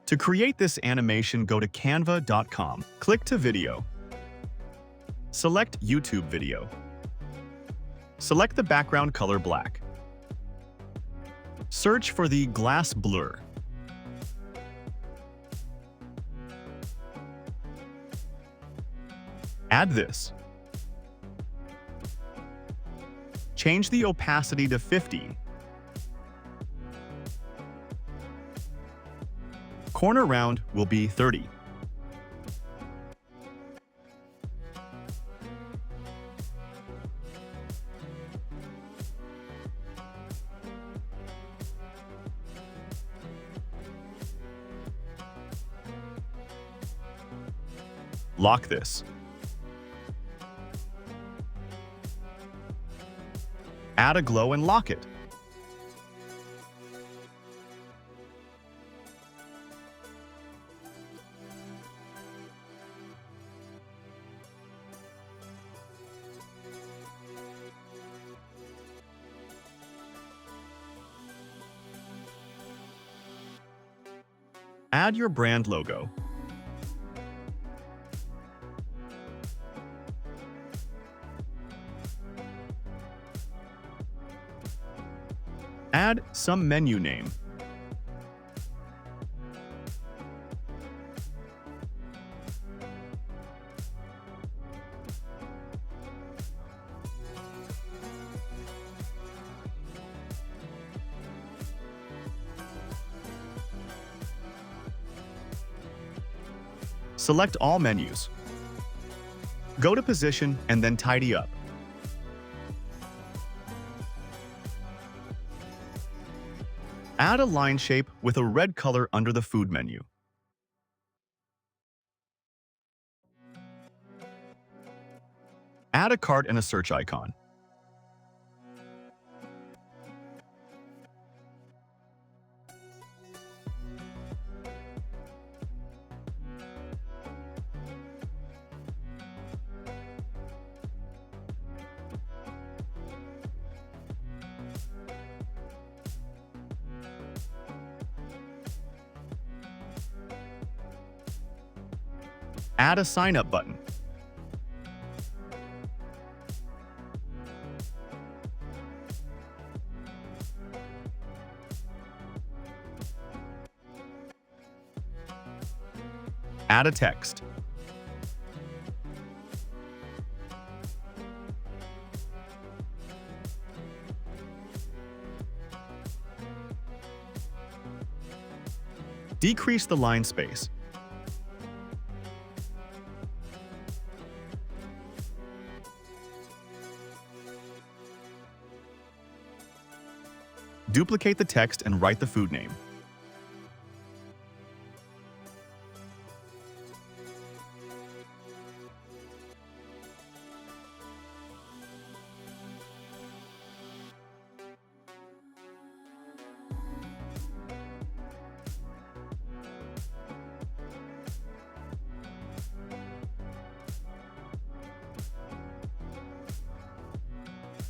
To create this animation, go to canva.com. Click to Video. Select YouTube Video. Select the background color black. Search for the glass blur. Add this. Change the opacity to 50. Corner round will be 30. Lock this. Add a glow and lock it. Add your brand logo. Add some menu name. Select all menus. Go to Position and then Tidy Up. Add a line shape with a red color under the food menu. Add a cart and a search icon. Add a sign-up button. Add a text. Decrease the line space. Duplicate the text and write the food name.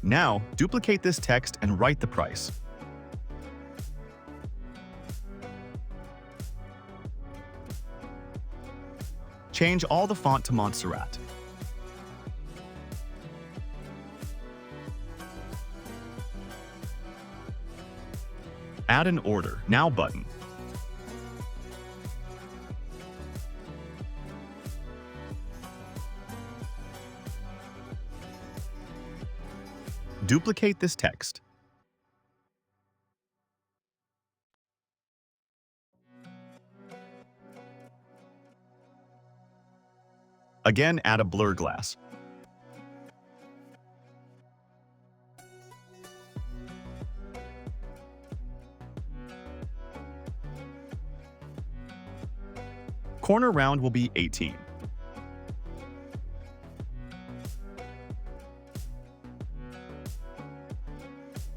Now, duplicate this text and write the price. Change all the font to Montserrat. Add an Order Now button. Duplicate this text. Again, add a blur glass. Corner round will be 18.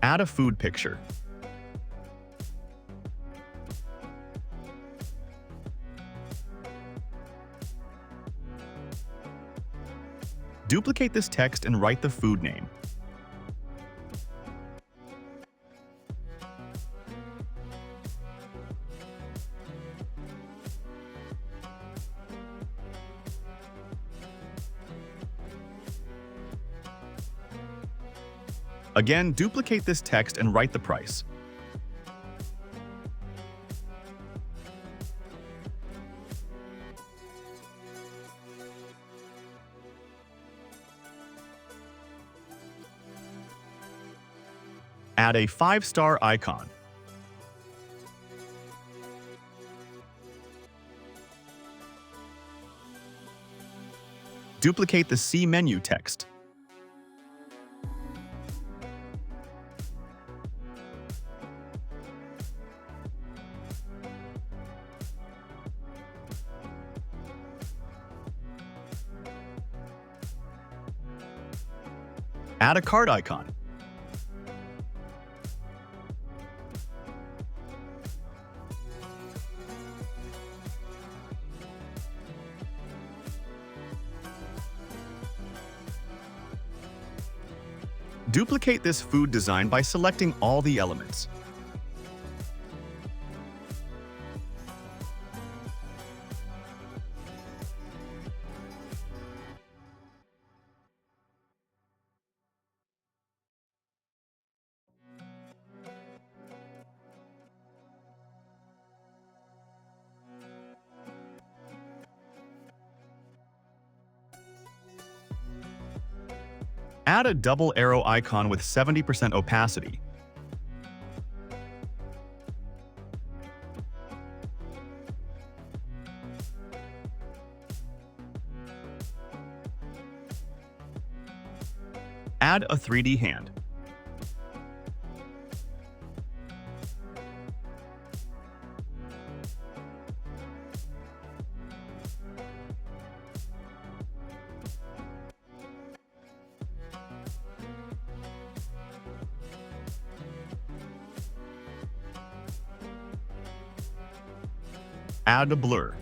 Add a food picture. Duplicate this text and write the food name. Again, duplicate this text and write the price. Add a 5-star icon. Duplicate the C menu text. Add a card icon. Duplicate this food design by selecting all the elements. Add a double arrow icon with 70% opacity. Add a 3D hand. Add a blur.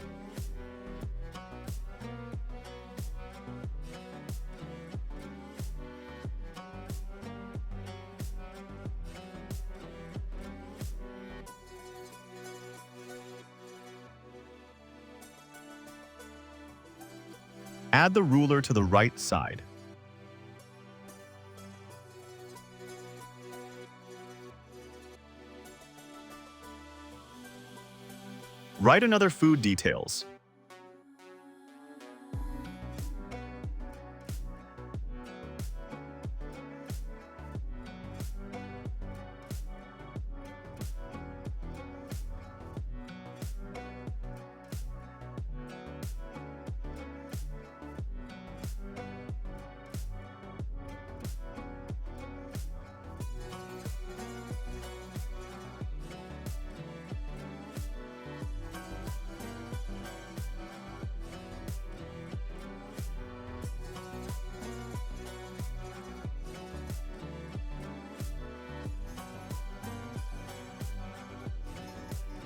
Add the ruler to the right side. Write another food details.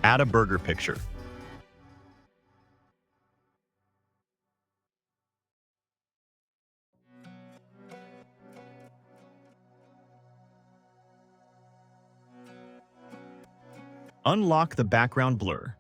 Add a burger picture. Unlock the background blur.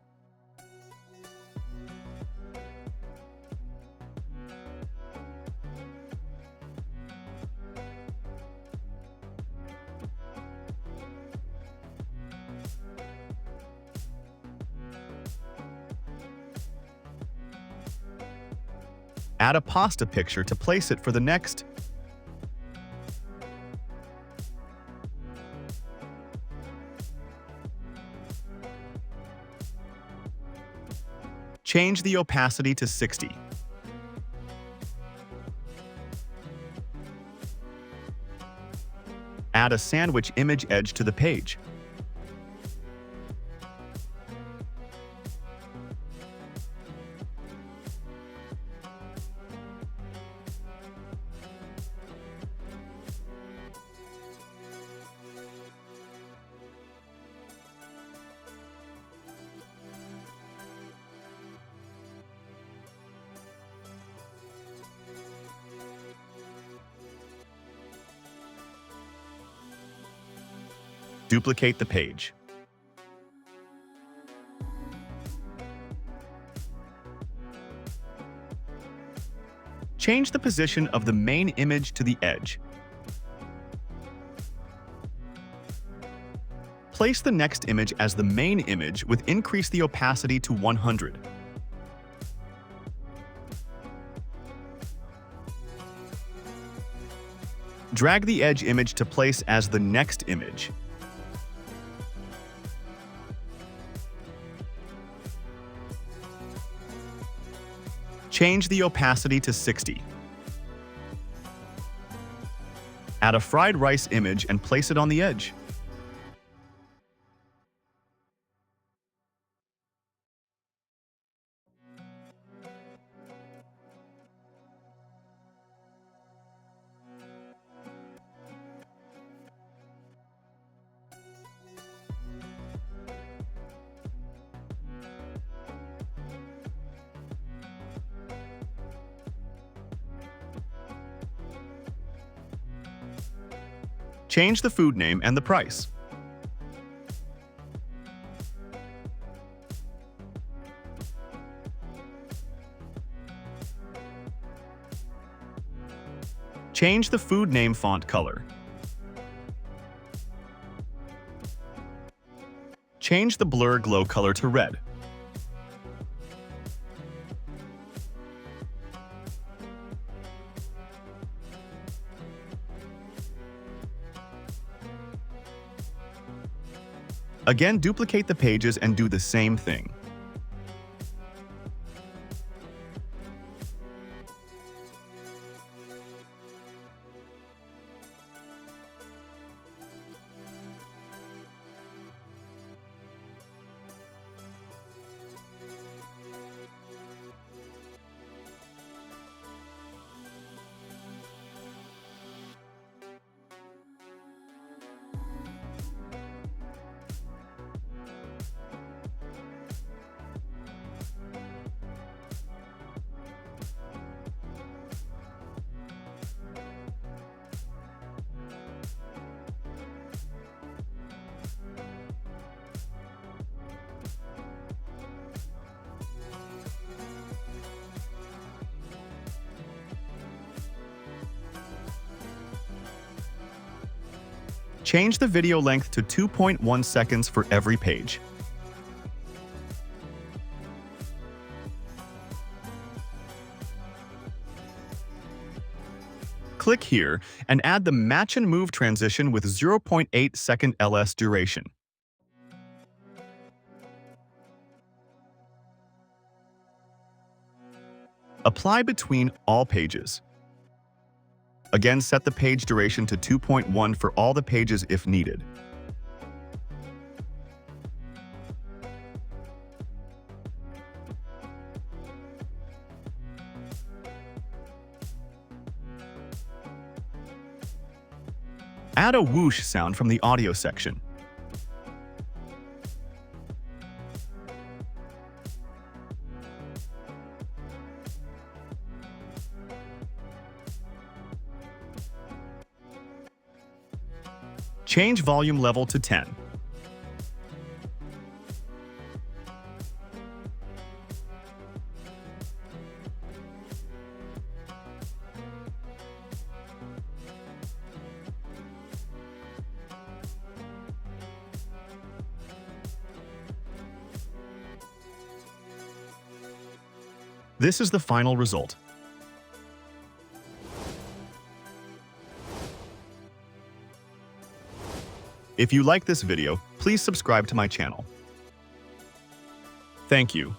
Add a pasta picture to place it for the next. Change the opacity to 60. Add a sandwich image edge to the page. Duplicate the page. Change the position of the main image to the edge. Place the next image as the main image with increase the opacity to 100. Drag the edge image to place as the next image. Change the opacity to 60. Add a fried rice image and place it on the edge. Change the food name and the price. Change the food name font color. Change the blur glow color to red. Again, duplicate the pages and do the same thing. Change the video length to 2.1 seconds for every page. Click here and add the Match and Move transition with 0.8 second LS duration. Apply between all pages. Again, set the page duration to 2.1 for all the pages if needed. Add a whoosh sound from the audio section. Change volume level to 10. This is the final result. If you like this video, please subscribe to my channel. Thank you.